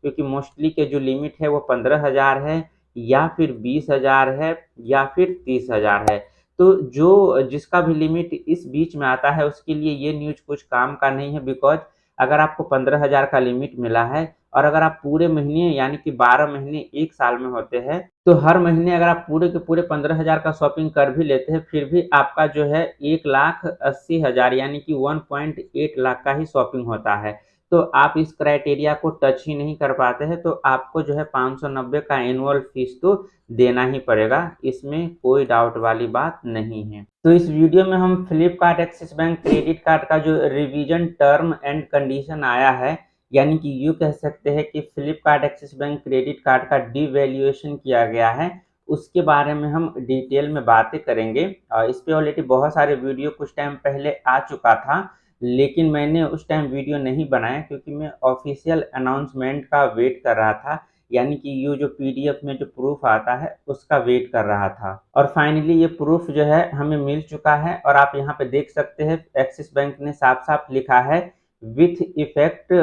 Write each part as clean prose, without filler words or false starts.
क्योंकि मोस्टली के जो लिमिट है वो 15,000 है, या फिर 20,000 है, या फिर 30,000 है। तो जो जिसका भी लिमिट इस बीच में आता है उसके लिए ये न्यूज़ कुछ काम का नहीं है, बिकॉज़ अगर आपको 15,000 का लिमिट मिला है और अगर आप पूरे महीने यानी कि 12 महीने 1 साल में होते हैं, तो हर महीने अगर आप पूरे के पूरे 15,000 का शॉपिंग कर भी लेते हैं, फिर भी आपका जो है 1,80,000 यानी कि 1.8 लाख का ही शॉपिंग होता है। तो आप इस क्राइटेरिया को टच ही नहीं कर पाते हैं, तो आपको जो है 590 का एनुअल फीस तो देना ही पड़ेगा, इसमें कोई डाउट वाली बात नहीं है। तो इस वीडियो में हम Flipkart axis bank credit card का जो रिवीजन टर्म एंड कंडीशन आया है, यानी कि यूँ कह सकते हैं कि Flipkart axis bank credit card का डिवैल्यूएशन किया गया है, उसके बारे में हम डिटेल में बातें करेंगे। इस पे ऑलरेडी बहुत सारे वीडियो कुछ टाइम पहले आ चुका था, लेकिन मैंने उस टाइम वीडियो नहीं बनाया क्योंकि मैं ऑफिशियल अनाउंसमेंट का वेट कर रहा था, यानी कि ये जो पीडीएफ में जो प्रूफ आता है उसका वेट कर रहा था। और फाइनली ये प्रूफ जो है हमें मिल चुका है, और आप यहाँ पे देख सकते हैं एक्सिस बैंक ने साफ साफ लिखा है विथ इफेक्ट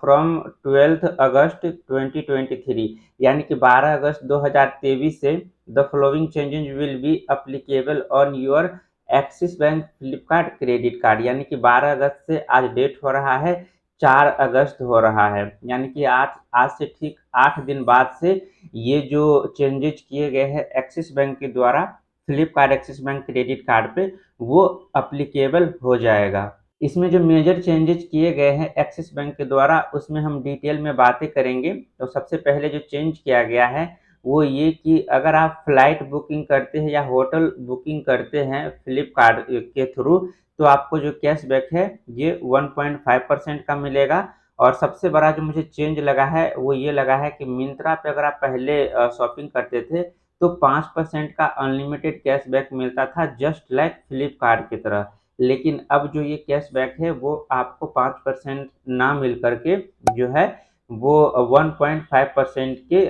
फ्रॉम 12 अगस्त 2023, यानी कि 12 अगस्त 2023 से the following changes will be applicable on your axis bank Flipkart credit card, यानी कि 12 अगस्त से आज डेट हो रहा है, 4 अगस्त हो रहा है, यानी कि आज से ठीक 8 दिन बाद से ये जो चेंजेज किए गए हैं एक्सिस बैंक के द्वारा Flipkart axis bank credit card पे, वो अप्लीकेबल हो जाएगा। इसमें जो मेजर चेंजेज किए गए हैं एक्सिस बैंक के द्वारा उसमें हम डिटेल में बातें करेंगे। तो सबसे पहले जो चेंज किया गया है वो ये कि अगर आप फ्लाइट बुकिंग करते हैं या होटल बुकिंग करते हैं फ्लिपकार्ट के थ्रू, तो आपको जो कैशबैक है ये 1.5% का मिलेगा। और सबसे बड़ा जो मुझे चेंज लगा है वो ये लगा है कि मिंत्रा पे अगर आप पहले शॉपिंग करते थे तो 5% का अनलिमिटेड कैशबैक मिलता था, जस्ट लाइक फ्लिपकार्ट की तरह। लेकिन अब जो ये कैशबैक है वो आपको 5% ना मिल करके जो है वो 1.5% के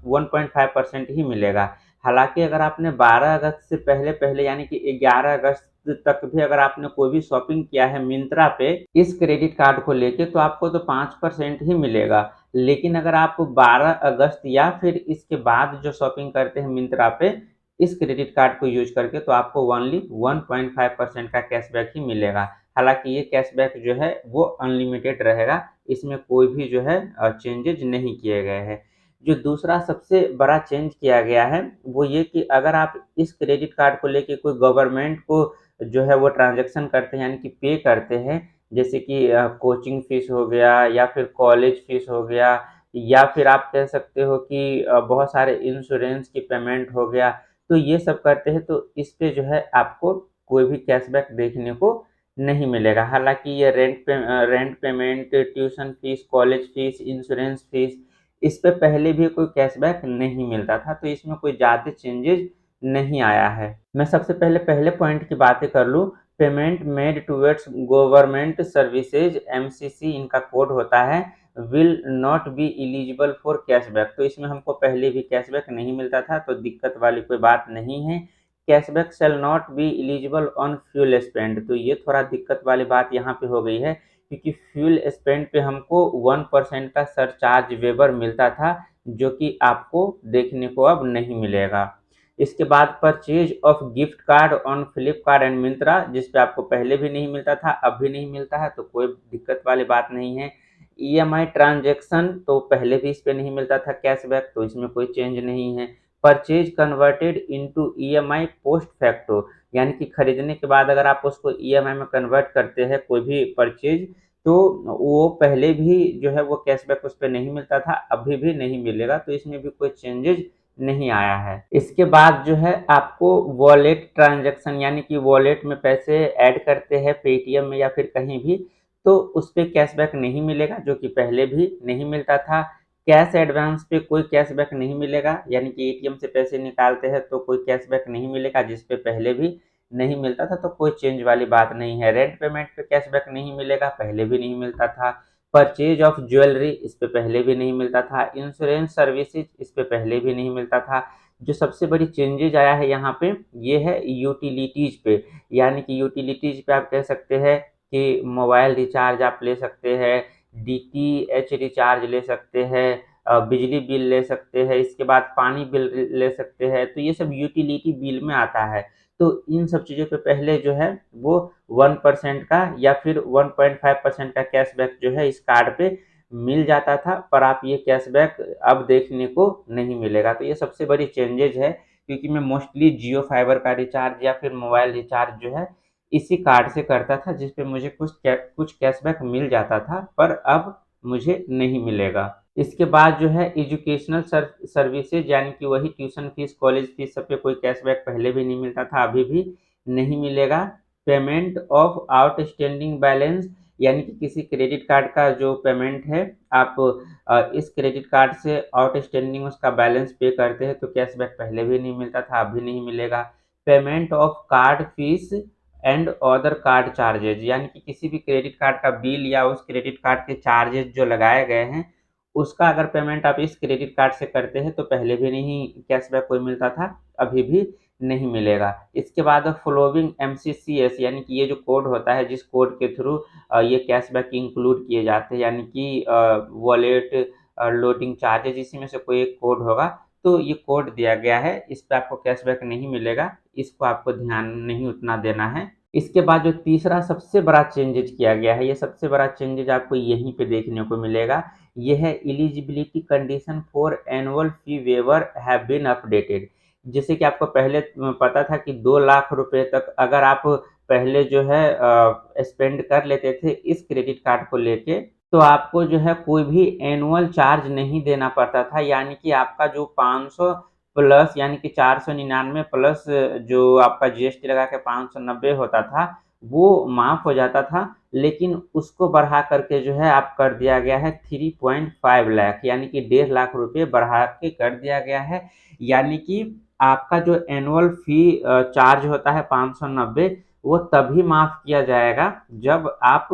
1.5% ही मिलेगा। हालांकि अगर आपने 12 अगस्त से पहले पहले यानी कि 11 अगस्त तक भी अगर आपने कोई भी शॉपिंग किया है मिंत्रा पे इस क्रेडिट कार्ड को लेके, तो आपको तो 5% ही मिलेगा। लेकिन अगर आप 12 अगस्त या फिर इसके बाद जो शॉपिंग करते हैं मिंत्रा पे इस क्रेडिट कार्ड को यूज करके, तो आपको ओनली 1.5% का कैशबैक ही मिलेगा। हालांकि ये कैशबैक जो है वो अनलिमिटेड रहेगा, इसमें कोई भी जो है चेंजेज नहीं किए गए हैं। जो दूसरा सबसे बड़ा चेंज किया गया है वो ये कि अगर आप इस क्रेडिट कार्ड को लेके कोई गवर्नमेंट को जो है वो ट्रांजैक्शन करते हैं यानी कि पे करते हैं, जैसे कि कोचिंग फीस हो गया या फिर कॉलेज फीस हो गया, या फिर आप कह सकते हो कि बहुत सारे इंश्योरेंस की पेमेंट हो गया, तो ये सब करते हैं तो इस पे जो है आपको कोई भी कैशबैक देखने को नहीं मिलेगा। हालांकि ये rent payment, tuition fees, college fees, insurance fees, इस पे पहले भी कोई कैशबैक नहीं मिलता था, तो इसमें कोई ज़्यादा चेंजेज नहीं आया है। मैं सबसे पहले पॉइंट की बातें कर लूँ, payment made towards government services MCC इनका कोड होता है, will not be eligible for cashback. तो इसमें हमको पहले भी कैशबैक नहीं मिलता था, तो दिक्कत वाली कोई बात नहीं है। Cashback shall not be eligible on fuel spend, तो ये थोड़ा दिक्कत वाली बात यहाँ पे हो गई है, क्योंकि फ्यूल स्पेंड पे हमको 1% का सरचार्ज वेबर मिलता था, जो कि आपको देखने को अब नहीं मिलेगा। इसके बाद purchase of gift card on Flipkart and Myntra, जिस पे आपको पहले भी नहीं मिलता था अब भी नहीं मिलता है, तो कोई दिक्कत वाली बात नहीं है। ईएमआई ट्रांजैक्शन, तो पहले भी इस पे नहीं मिलता था कैशबैक, तो इसमें कोई चेंज नहीं है। Purchase converted into EMI post facto, यानी कि खरीदने के बाद अगर आप उसको ईएमआई में कन्वर्ट करते हैं कोई भी परचेज, तो वो पहले भी जो है वो कैशबैक उस पर नहीं मिलता था, अभी भी नहीं मिलेगा, तो इसमें भी कोई चेंजेज नहीं आया है। इसके बाद जो है आपको वॉलेट ट्रांजैक्शन, यानी कि वॉलेट में पैसे ऐड करते हैं पेटीएम में या फिर कहीं भी, तो उस पर कैशबैक नहीं मिलेगा, जो कि पहले भी नहीं मिलता था। कैश एडवांस पे कोई कैशबैक नहीं मिलेगा, यानी कि एटीएम से पैसे निकालते हैं तो कोई कैशबैक नहीं मिलेगा, जिस पे पहले भी नहीं मिलता था, तो कोई चेंज वाली बात नहीं है। रेंट पेमेंट पे कैशबैक नहीं मिलेगा, पहले भी नहीं मिलता था। परचेज ऑफ ज्वेलरी, इस पे पहले भी नहीं मिलता था। इंश्योरेंस सर्विसेज, इस पे पहले भी नहीं मिलता था। जो सबसे बड़ी चेंजेज आया है यहाँ पे ये है यूटिलिटीज पे, यानी कि यूटिलिटीज पे आप कह सकते हैं कि मोबाइल रिचार्ज आप ले सकते हैं, डीटीएच रिचार्ज ले सकते हैं, बिजली बिल ले सकते हैं, इसके बाद पानी बिल ले सकते हैं, तो ये सब यूटिलिटी बिल में आता है। तो इन सब चीज़ों पे पहले जो है वो 1% का या फिर 1.5% का कैशबैक जो है इस कार्ड पे मिल जाता था, पर आप ये कैशबैक अब देखने को नहीं मिलेगा। तो ये सबसे बड़ी चेंजेज है, क्योंकि मैं मोस्टली जियो फाइबर का रिचार्ज या फिर मोबाइल रिचार्ज जो है इसी कार्ड से करता था, जिस पे मुझे कुछ कैशबैक मिल जाता था, पर अब मुझे नहीं मिलेगा। इसके बाद जो है एजुकेशनल सर्विसेज, यानी कि वही ट्यूशन फीस, कॉलेज फीस, सब पे कोई कैशबैक पहले भी नहीं मिलता था, अभी भी नहीं मिलेगा। पेमेंट ऑफ आउटस्टैंडिंग बैलेंस, यानी कि किसी क्रेडिट कार्ड का जो पेमेंट है, आप इस क्रेडिट कार्ड से आउटस्टैंडिंग उसका बैलेंस पे करते हैं तो कैशबैक पहले भी नहीं मिलता था, अभी नहीं मिलेगा। Payment of card fees and other card charges, यानी कि किसी भी क्रेडिट कार्ड का बिल या उस क्रेडिट कार्ड के चार्जेज जो लगाए गए हैं, उसका अगर पेमेंट आप इस क्रेडिट कार्ड से करते हैं तो पहले भी नहीं कैशबैक कोई मिलता था, अभी भी नहीं मिलेगा। इसके बाद फॉलोइंग एमसीसीएस, यानी कि ये जो कोड होता है, जिस कोड के थ्रू ये कैशबैक इंक्लूड किए जाते हैं, यानी कि वॉलेट लोडिंग चार्जेज, इसी में से कोई एक कोड होगा, तो ये कोड दिया गया है, इस पे आपको कैशबैक नहीं मिलेगा, इसको आपको ध्यान नहीं उतना देना है। इसके बाद जो तीसरा सबसे बड़ा चेंजेज किया गया है, ये सबसे बड़ा चेंजेज आपको यहीं पे देखने को मिलेगा, ये है eligibility condition for annual fee waiver have been updated. जैसे कि आपको पहले पता था कि 2 लाख रुपए तक अगर आप पहले जो है स्पेंड कर लेते थे इस क्रेडिट कार्ड को लेके, तो आपको जो है कोई भी एनुअल चार्ज नहीं देना पड़ता था, यानी कि आपका जो 500 प्लस, यानी कि 499 प्लस जो आपका जीएसटी लगा के 590 होता था, वो माफ हो जाता था। लेकिन उसको बढ़ा करके जो है आप कर दिया गया है 3.5 लाख, यानी कि 1.5 लाख रुपए बढ़ा के कर दिया गया है। यानी कि आपका जो एनुअल फी चार्ज होता है 590, वो तभी माफ किया जाएगा जब आप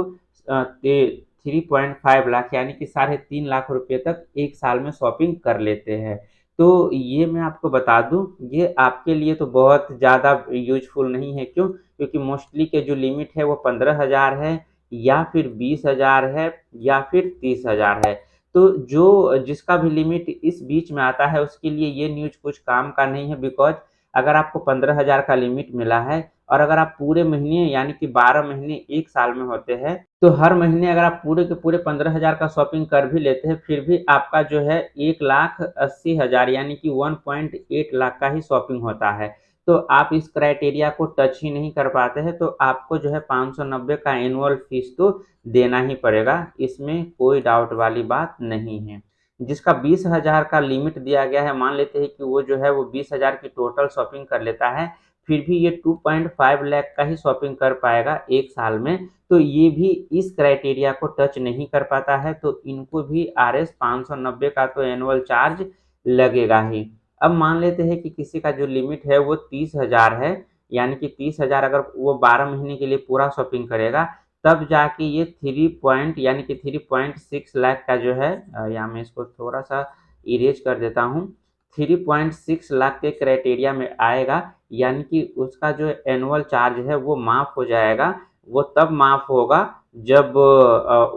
3.5 लाख, यानी कि 3.5 लाख रुपए तक एक साल में शॉपिंग कर लेते हैं। तो ये मैं आपको बता दूं, ये आपके लिए तो बहुत ज़्यादा यूजफुल नहीं है। क्यों? क्योंकि मोस्टली के जो लिमिट है वो 15,000 है, या फिर 20,000 है, या फिर 30,000 है। तो जो जिसका भी लिमिट इस बीच में आता है उसके लिए ये न्यूज़ कुछ काम का नहीं है, बिकॉज़ अगर आपको 15,000 का लिमिट मिला है और अगर आप पूरे महीने, यानी कि 12 महीने 1 साल में होते हैं, तो हर महीने अगर आप पूरे के पूरे 15,000 का शॉपिंग कर भी लेते हैं, फिर भी आपका जो है 1,80,000, यानी कि 1.8 लाख का ही शॉपिंग होता है। तो आप इस क्राइटेरिया को टच ही नहीं कर पाते हैं, तो आपको जो है 590 का एनुअल फीस तो देना ही पड़ेगा, इसमें कोई डाउट वाली बात नहीं है। जिसका 20,000 का लिमिट दिया गया है, मान लेते हैं कि वो जो है वो 20,000 की टोटल शॉपिंग कर लेता है, फिर भी ये 2.5 लाख का ही शॉपिंग कर पाएगा एक साल में, तो ये भी इस क्राइटेरिया को टच नहीं कर पाता है, तो इनको भी आरएस 590 का तो एनुअल चार्ज लगेगा ही। अब मान लेते हैं कि किसी का जो लिमिट है वो 30,000 है, यानी कि 30,000 अगर वो 12 महीने के लिए पूरा शॉपिंग करेगा, तब जाके ये 3.6 लाख का जो है, या मैं इसको थोड़ा सा इरेज कर देता हूँ, 3.6 लाख के क्राइटेरिया में आएगा, यानी कि उसका जो एनुअल चार्ज है वो माफ हो जाएगा। वो तब माफ होगा जब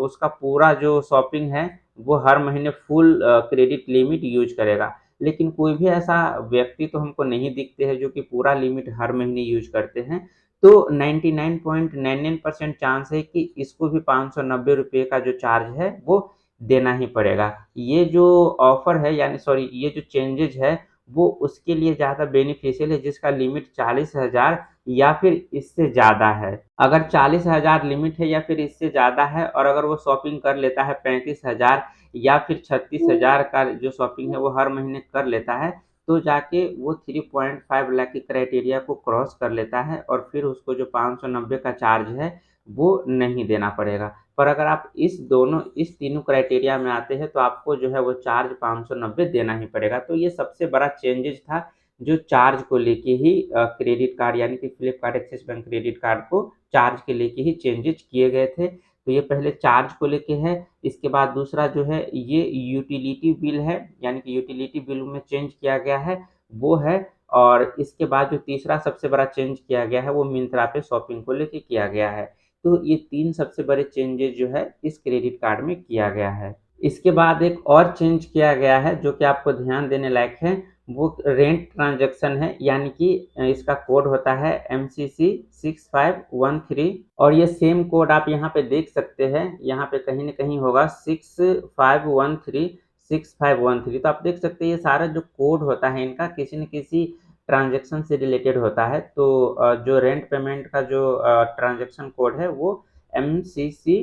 उसका पूरा जो शॉपिंग है वो हर महीने फुल क्रेडिट लिमिट यूज करेगा। लेकिन कोई भी ऐसा व्यक्ति तो हमको नहीं दिखते हैं जो कि पूरा लिमिट हर महीने यूज करते हैं, तो 99.99% चांस है कि इसको भी 590 रुपये का जो चार्ज है वो देना ही पड़ेगा। ये जो ऑफर है, यानी सॉरी, ये जो चेंजेज है वो उसके लिए ज़्यादा बेनिफिशियल है जिसका लिमिट 40,000 या फिर इससे ज़्यादा है। अगर 40,000 लिमिट है या फिर इससे ज़्यादा है, और अगर वो शॉपिंग कर लेता है 35,000 या फिर 36,000 का जो शॉपिंग है वो हर महीने कर लेता है, तो जाके वो 3.5 लाख के क्राइटेरिया को क्रॉस कर लेता है, और फिर उसको जो 590 का चार्ज है वो नहीं देना पड़ेगा। पर अगर आप इस तीनों क्राइटेरिया में आते हैं तो आपको जो है वो चार्ज 590 देना ही पड़ेगा। तो ये सबसे बड़ा चेंजेज था जो चार्ज को लेके ही क्रेडिट कार्ड, यानी कि Flipkart axis bank credit card को चार्ज के लेके ही चेंजेज किए गए थे। तो ये पहले चार्ज को लेके है। इसके बाद दूसरा जो है ये यूटिलिटी बिल है, यानी कि यूटिलिटी बिल में चेंज किया गया है वो है। और इसके बाद जो तीसरा सबसे बड़ा चेंज किया गया है वो मिंत्रा पे शॉपिंग को लेके किया गया है। तो ये 3 सबसे बड़े चेंजेज़ जो है इस क्रेडिट कार्ड में किया गया है। इसके बाद एक और चेंज किया गया है जो कि आपको ध्यान देने लायक है, वो रेंट ट्रांज़ैक्शन है, यानी कि इसका कोड होता है MCC 6513 और ये सेम कोड आप यहाँ पे देख सकते हैं, यहाँ पे कहीं न कहीं होगा 6513 6513। तो आप देख सकते हैं ये सारा जो कोड होता है इनका किसी न किसी ट्रांज़ैक्शन से रिलेटेड होता है। तो जो रेंट पेमेंट का जो ट्रांज़ैक्शन कोड है वो MCC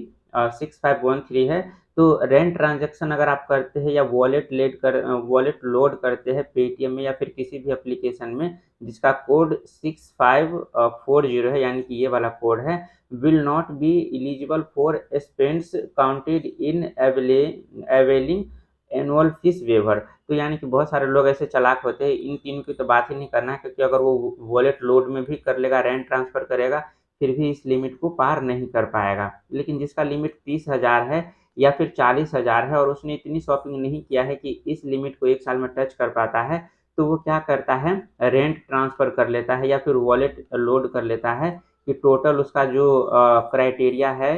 6513 है। तो रेंट ट्रांज़ैक्शन अगर आप करते हैं या वॉलेट लोड करते हैं पेटीएम में या फिर किसी भी एप्लीकेशन में जिसका कोड 6540 है, यानी कि ये वाला कोड है, will not be eligible for spends counted in availing annual fees waiver. तो यानी कि बहुत सारे लोग ऐसे चालाक होते हैं, इन तीनों की तो बात ही नहीं करना है, क्योंकि अगर वो वॉलेट लोड में भी कर लेगा, रेंट ट्रांसफ़र करेगा, फिर भी इस लिमिट को पार नहीं कर पाएगा। लेकिन जिसका लिमिट 30,000 है या फिर 40,000 है और उसने इतनी शॉपिंग नहीं किया है कि इस लिमिट को 1 साल में टच कर पाता है, तो वो क्या करता है, रेंट ट्रांसफ़र कर लेता है या फिर वॉलेट लोड कर लेता है कि टोटल उसका जो क्राइटेरिया है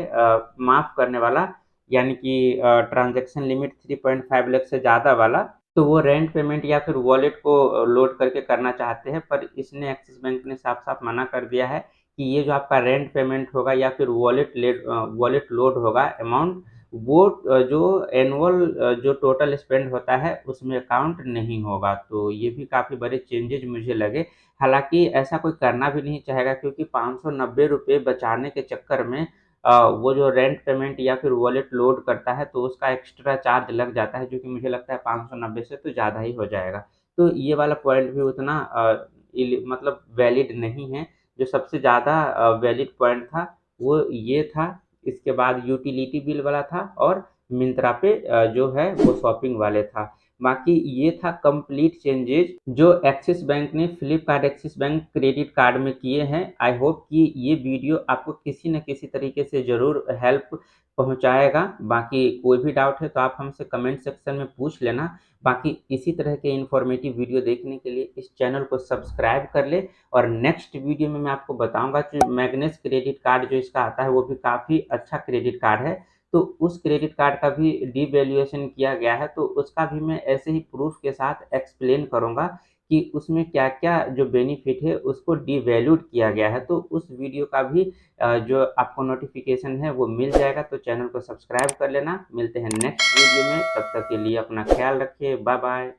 माफ़ करने वाला, यानी कि ट्रांज़ैक्शन लिमिट 3.5 लाख से ज़्यादा वाला, तो वो रेंट पेमेंट या फिर वॉलेट को लोड करके करना चाहते हैं। पर इसने एक्सिस बैंक ने साफ-साफ मना कर दिया है कि ये जो आपका रेंट पेमेंट होगा या फिर वॉलेट लोड होगा अमाउंट, वो जो एनुअल जो टोटल स्पेंड होता है उसमें काउंट नहीं होगा। तो ये भी काफ़ी बड़े चेंजेज़ मुझे लगे। हालाँकि ऐसा कोई करना भी नहीं चाहेगा, क्योंकि ₹590 बचाने के चक्कर में वो जो रेंट पेमेंट या फिर वॉलेट लोड करता है तो उसका एक्स्ट्रा चार्ज लग जाता है, जो कि मुझे लगता है 590 से तो ज़्यादा ही हो जाएगा। तो ये वाला पॉइंट भी उतना मतलब वैलिड नहीं है। जो सबसे ज़्यादा वैलिड पॉइंट था वो ये था। इसके बाद यूटिलिटी बिल वाला था और मिंत्रा पे जो है वो शॉपिंग वाले था। बाकी ये था कंप्लीट चेंजेज़ जो एक्सिस बैंक ने Flipkart axis bank credit card में किए हैं। आई होप कि ये वीडियो आपको किसी न किसी तरीके से ज़रूर हेल्प पहुँचाएगा। बाकी कोई भी डाउट है तो आप हमसे कमेंट सेक्शन में पूछ लेना। बाकी इसी तरह के इन्फॉर्मेटिव वीडियो देखने के लिए इस चैनल को सब्सक्राइब कर लें और नेक्स्ट वीडियो में मैं आपको बताऊँगा कि मैग्नेस क्रेडिट कार्ड जो इसका आता है वो भी काफ़ी अच्छा क्रेडिट कार्ड है। तो उस क्रेडिट कार्ड का भी डिवैल्यूएशन किया गया है, तो उसका भी मैं ऐसे ही प्रूफ़ के साथ एक्सप्लेन करूँगा कि उसमें क्या-क्या जो बेनिफिट है उसको डिवैल्यूड किया गया है। तो उस वीडियो का भी जो आपको नोटिफ़िकेशन है वो मिल जाएगा, तो चैनल को सब्सक्राइब कर लेना। मिलते हैं नेक्स्ट वीडियो में, तब तक के लिए अपना ख़्याल रखिए। Bye bye.